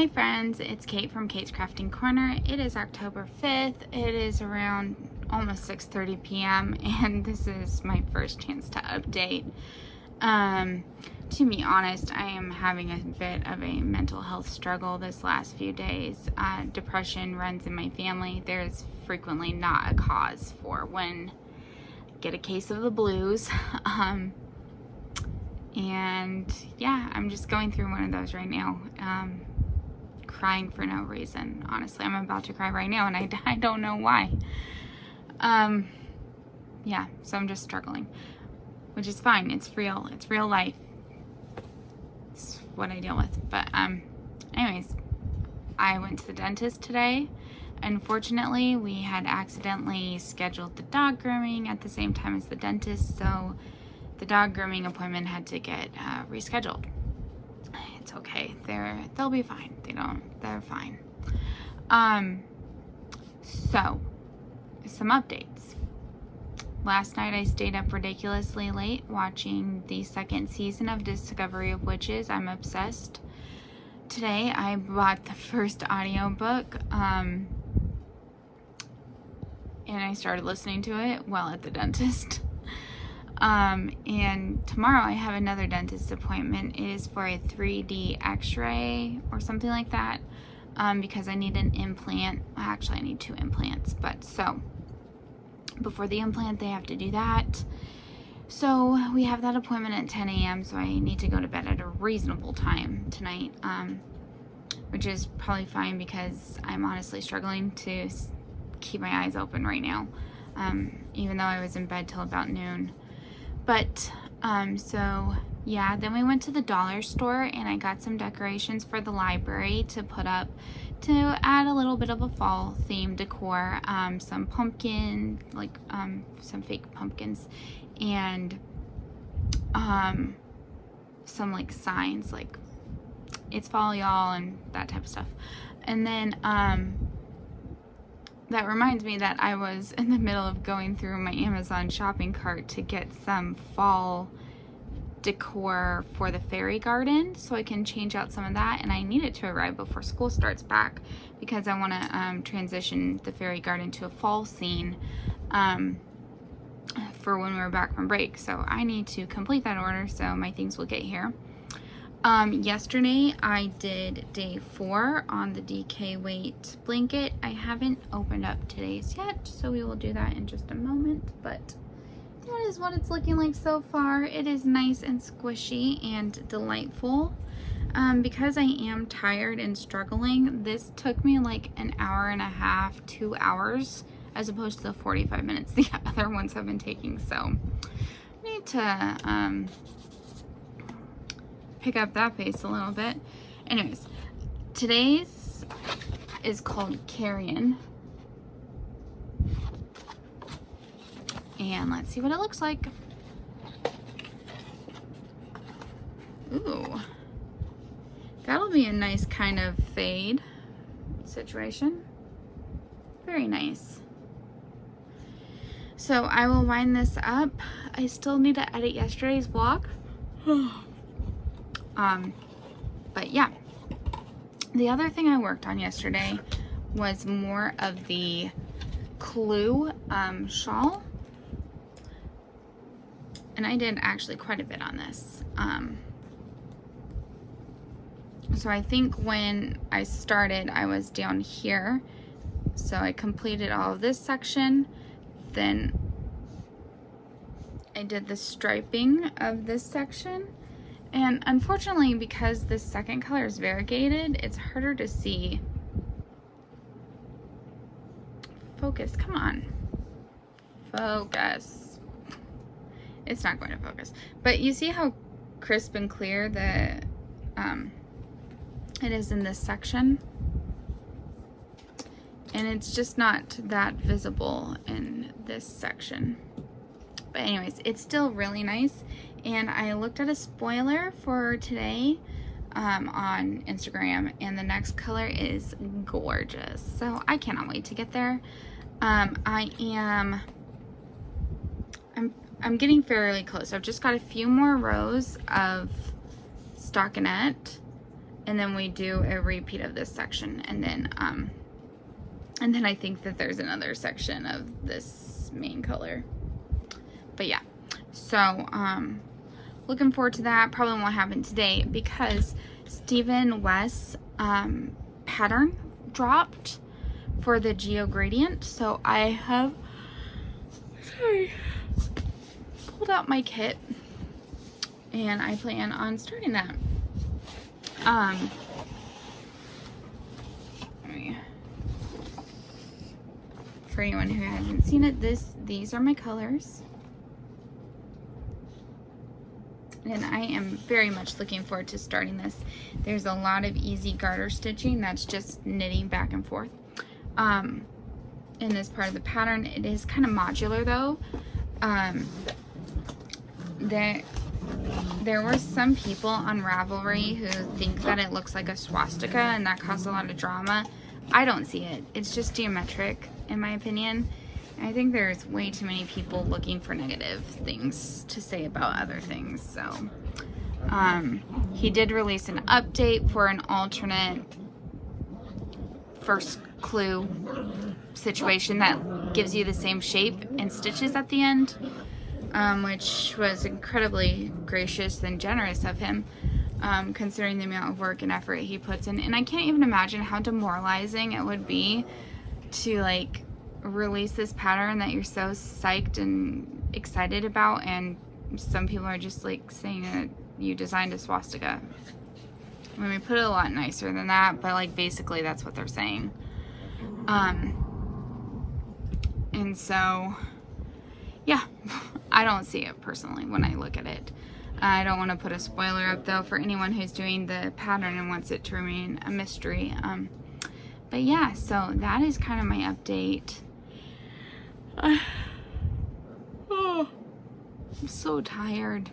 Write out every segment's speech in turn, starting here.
Hi friends, it's Kate from Kate's Crafting Corner. It is October 5th. It is around almost 6:30 p.m. and this is my first chance to update. To be honest, I am having a bit of a mental health struggle this last few days. Depression runs in my family. There's frequently not a cause for when I get a case of the blues. And yeah, I'm just going through one of those right now. Crying for no reason. Honestly, I'm about to cry right now and I don't know why. Yeah, so I'm just struggling, which is fine. It's real life. It's what I deal with. But anyways, I went to the dentist today. Unfortunately, we had accidentally scheduled the dog grooming at the same time as the dentist, so the dog grooming appointment had to get rescheduled. It's okay. They'll be fine. They're fine. So some updates. Last night I stayed up ridiculously late watching the second season of Discovery of Witches. I'm obsessed. Today I bought the first audiobook and I started listening to it while at the dentist. And tomorrow I have another dentist appointment. It is for a 3D x-ray or something like that, because I need an implant. Actually, I need 2 implants, but so before the implant they have to do that. So we have that appointment at 10 a.m. so I need to go to bed at a reasonable time tonight, which is probably fine because I'm honestly struggling to keep my eyes open right now, even though I was in bed till about noon. But so yeah, then we went to the dollar store and I got some decorations for the library to put up to add a little bit of a fall theme decor, some pumpkin, like some fake pumpkins, and some like signs like it's fall y'all and that type of stuff. And then that reminds me that I was in the middle of going through my Amazon shopping cart to get some fall decor for the fairy garden so I can change out some of that, and I need it to arrive before school starts back because I want to transition the fairy garden to a fall scene for when we're back from break. So I need to complete that order so my things will get here. Yesterday I did day 4 on the DK weight blanket. I haven't opened up today's yet, so we will do that in just a moment, but that is what it's looking like so far. It is nice and squishy and delightful. Because I am tired and struggling, this took me like an hour and a half, 2 hours, as opposed to the 45 minutes the other ones have been taking. So I need to pick up that pace a little bit. Anyways, today's is called Carrion. And let's see what it looks like. Ooh. That'll be a nice kind of fade situation. Very nice. So I will wind this up. I still need to edit yesterday's vlog. But yeah, the other thing I worked on yesterday was more of the Clue shawl, and I did actually quite a bit on this. So I think when I started I was down here, so I completed all of this section, then I did the striping of this section. And unfortunately, because this second color is variegated, it's harder to see. Focus, come on. Focus. It's not going to focus. But you see how crisp and clear the it is in this section? And it's just not that visible in this section. But anyways, it's still really nice. And I looked at a spoiler for today on Instagram, and the next color is gorgeous. So I cannot wait to get there. I'm getting fairly close. I've just got a few more rows of stockinette, and then we do a repeat of this section, and then I think that there's another section of this main color. But yeah, so looking forward to that. Probably won't happen today because Stephen West's pattern dropped for the Geo Gradient, so I have pulled out my kit and I plan on starting that. For anyone who hasn't seen it, these are my colors. And I am very much looking forward to starting this. There's a lot of easy garter stitching that's just knitting back and forth. In this part of the pattern, it is kind of modular though. There were some people on Ravelry who think that it looks like a swastika and that caused a lot of drama. I don't see it. It's just geometric in my opinion. I think there's way too many people looking for negative things to say about other things. So he did release an update for an alternate first clue situation that gives you the same shape and stitches at the end, which was incredibly gracious and generous of him, considering the amount of work and effort he puts in. And I can't even imagine how demoralizing it would be to like release this pattern that you're so psyched and excited about, and some people are just like saying that you designed a swastika. I mean, we put it a lot nicer than that, but like basically that's what they're saying. And so yeah, I don't see it personally when I look at it. I don't want to put a spoiler up though for anyone who's doing the pattern and wants it to remain a mystery. But yeah, so that is kind of my update. Oh, I'm so tired.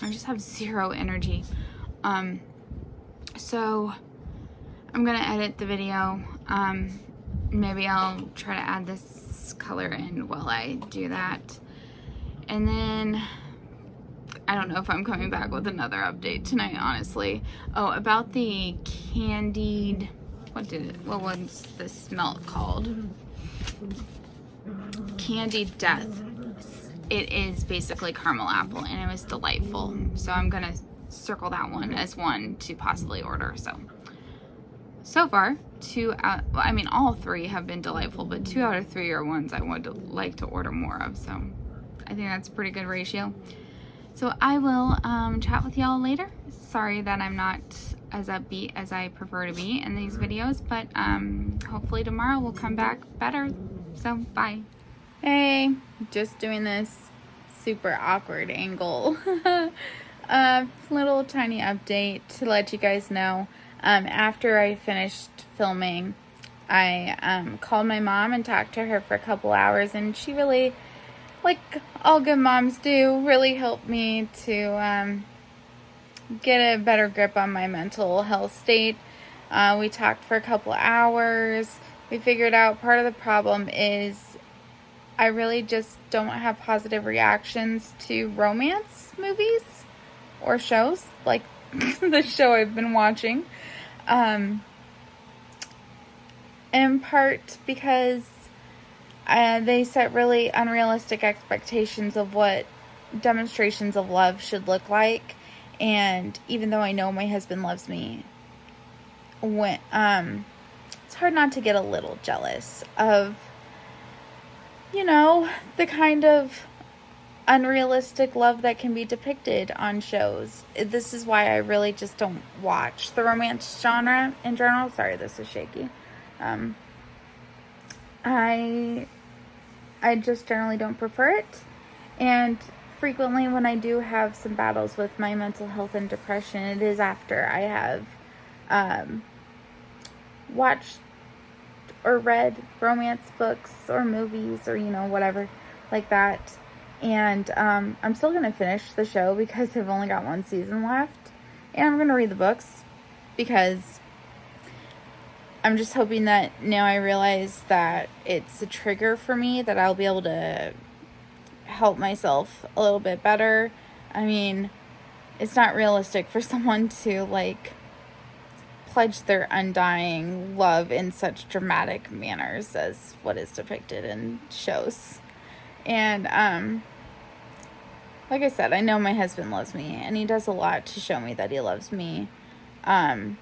I just have zero energy. So I'm gonna edit the video. Maybe I'll try to add this color in while I do that. And then I don't know if I'm coming back with another update tonight, honestly. Oh, about the candied, what was the smelt called? Candied Death. It is basically caramel apple and it was delightful. So I'm gonna circle that one as one to possibly order. So far, I mean all three have been delightful, but 2 out of 3 are ones I would like to order more of. So I think that's a pretty good ratio. So I will chat with y'all later. Sorry that I'm not as upbeat as I prefer to be in these videos, but hopefully tomorrow we'll come back better. So bye. Hey, just doing this super awkward angle. Little tiny update to let you guys know. After I finished filming, I called my mom and talked to her for a couple hours, and she really, like all good moms do, really helped me to get a better grip on my mental health state. We talked for a couple hours. We figured out part of the problem is I really just don't have positive reactions to romance movies or shows, like the show I've been watching. In part because they set really unrealistic expectations of what demonstrations of love should look like. And even though I know my husband loves me, it's hard not to get a little jealous of, you know, the kind of unrealistic love that can be depicted on shows. This is why I really just don't watch the romance genre in general. Sorry, this is shaky. I just generally don't prefer it. And frequently when I do have some battles with my mental health and depression, it is after I have watched or read romance books or movies or, you know, whatever like that. And I'm still going to finish the show because I've only got 1 season left. And I'm going to read the books because I'm just hoping that now I realize that it's a trigger for me, that I'll be able to help myself a little bit better. I mean, it's not realistic for someone to, like, pledge their undying love in such dramatic manners as what is depicted in shows. And like I said, I know my husband loves me, and he does a lot to show me that he loves me. And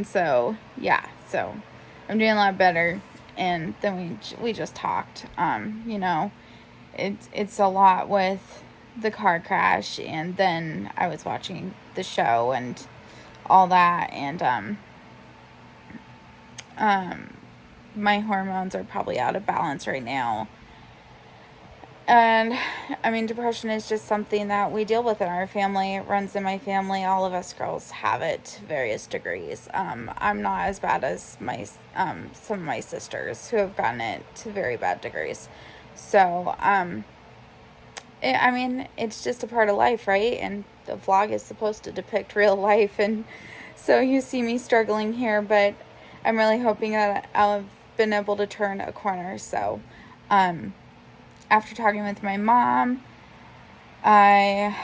so, yeah, so I'm doing a lot better. And then we just talked. You know, it's a lot with the car crash, and then I was watching the show and all that, and my hormones are probably out of balance right now. And I mean, depression is just something that we deal with in our family. It runs in my family. All of us girls have it to various degrees. I'm not as bad as my some of my sisters who have gotten it to very bad degrees. So I mean, it's just a part of life, right? And the vlog is supposed to depict real life, and so you see me struggling here, but I'm really hoping that I've been able to turn a corner. So after talking with my mom, I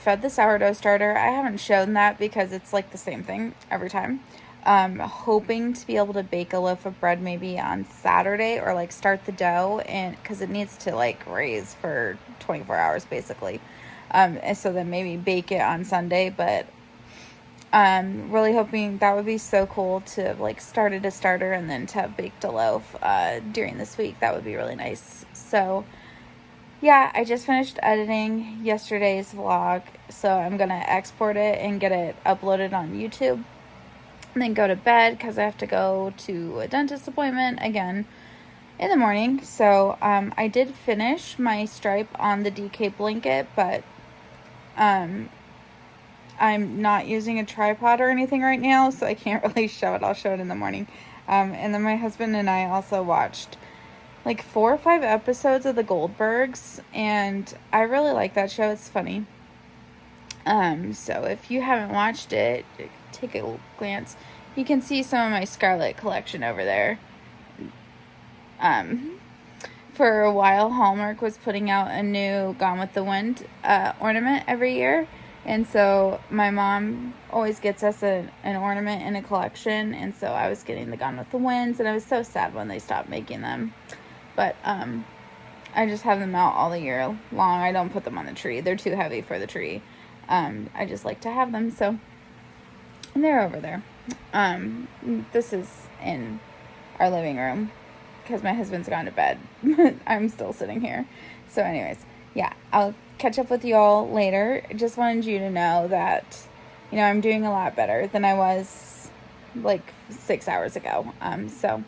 fed the sourdough starter. I haven't shown that because it's like the same thing every time. Hoping to be able to bake a loaf of bread maybe on Saturday, or like start the dough, and because it needs to like raise for 24 hours basically. And so then maybe bake it on Sunday, but really hoping that would be so cool to have like started a starter and then to have baked a loaf during this week. That would be really nice. So yeah, I just finished editing yesterday's vlog, so I'm gonna export it and get it uploaded on YouTube, and then go to bed because I have to go to a dentist appointment again in the morning. So I did finish my stripe on the DK blanket, but I'm not using a tripod or anything right now, so I can't really show it. I'll show it in the morning. And then my husband and I also watched like 4 or 5 episodes of the Goldbergs, and I really like that show. It's funny. So if you haven't watched it, take a glance. You can see some of my Scarlet collection over there. For a while, Hallmark was putting out a new Gone with the Wind ornament every year. And so my mom always gets us an ornament in a collection. And so I was getting the Gone with the Winds, and I was so sad when they stopped making them. But I just have them out all the year long. I don't put them on the tree. They're too heavy for the tree. I just like to have them. So, and they're over there. This is in our living room because my husband's gone to bed. I'm still sitting here. So anyways, yeah, I'll catch up with you all later. Just wanted you to know that, you know, I'm doing a lot better than I was like 6 hours ago. So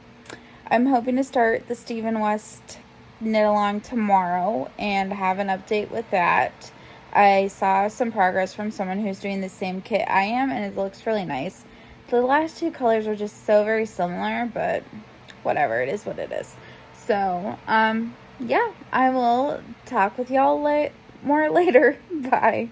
I'm hoping to start the Stephen West knit along tomorrow and have an update with that. I saw some progress from someone who's doing the same kit I am, and it looks really nice. The last 2 colors are just so very similar, but whatever, it is what it is. So, yeah, I will talk with y'all more later. Bye.